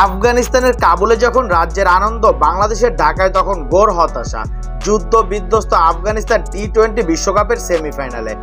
আফগানিস্তানের কাবুলে যখন রাজ্যের আনন্দ, বাংলাদেশের ঢাকায় তখন ঘোর হতাশা। যুদ্ধ বিধ্বস্ত আফগানিস্তান টি-20 বিশ্বকাপের সেমিফাইনালে।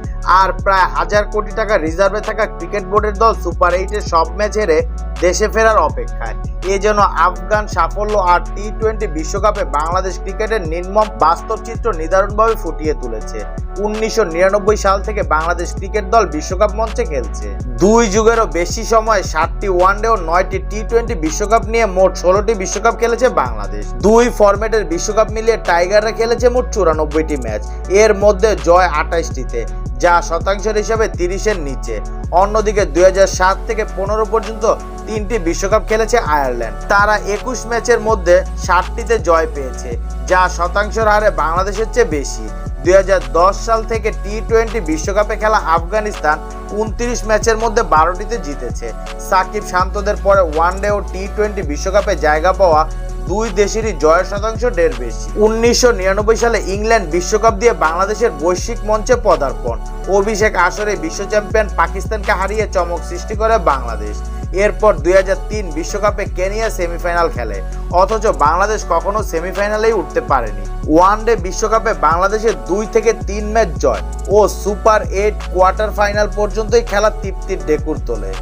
আর প্রায় 1000 কোটি টাকা রিজার্ভে থাকা ক্রিকেট বোর্ডের দল সুপার 8-এর সব ম্যাচ হেরে দেশে ফেরার অপেক্ষায়। এ যেন আফগান সাফল্য আর টি-20 বিশ্বকাপে বাংলাদেশ ক্রিকেটের নির্মম বাস্তব চিত্র নিদারুণভাবে ফুটিয়ে তুলেছে। 1999 সাল থেকে বাংলাদেশ ক্রিকেট দল বিশ্বকাপ মঞ্চে খেলছে। 2 যুগেরও বেশি সময় 7টি ওয়ানডে ও 9টি টি-20 বিশ্বকাপ নিয়ে মোট 16টি বিশ্বকাপ খেলেছে বাংলাদেশ। 2 ফরম্যাটের বিশ্বকাপ মিলিয়ে টাইগাররা খেলেছে মোট 94টি ম্যাচ, এর মধ্যে জয় 28টিতে, যা শতাংশের হিসাবে 30-এর নিচে। অন্যদিকে 2007 থেকে 15 পর্যন্ত 3টি বিশ্বকাপ খেলেছে আয়ারল্যান্ড। তারা 21 ম্যাচের মধ্যে 7টিতে জয় পেয়েছে, যা শতাংশের হারে বাংলাদেশের চেয়ে বেশি। 2010 সাল থেকে টি-20 বিশ্বকাপে খেলা আফগানিস্তান 29 ম্যাচের মধ্যে 12টিতে জিতেছে। সাকিব শান্তদের পরে ওয়ানডে ও টি-20 বিশ্বকাপে জায়গা পাওয়া 2 দেশেরই জয়ের শতাংশ ঢের বেশি। 1999 সালে ইংল্যান্ড বিশ্বকাপ দিয়ে বাংলাদেশের বৈশ্বিক মঞ্চে পদার্পণ। অভিষেক আসরে বিশ্ব চ্যাম্পিয়ন পাকিস্তানকে হারিয়ে চমক সৃষ্টি করে বাংলাদেশ। এরপর 2003 বিশ্বকাপে কেনিয়া সেমিফাইনাল খেলে, অথচ বাংলাদেশ কখনো সেমিফাইনালেই উঠতে পারেনি। ওয়ানডে বিশ্বকাপে বাংলাদেশের 2 থেকে 3 ম্যাচ জয় ও সুপার 8 কোয়ার্টার ফাইনাল পর্যন্তই খেলা তৃপ্তির ঢেকুর তোলে।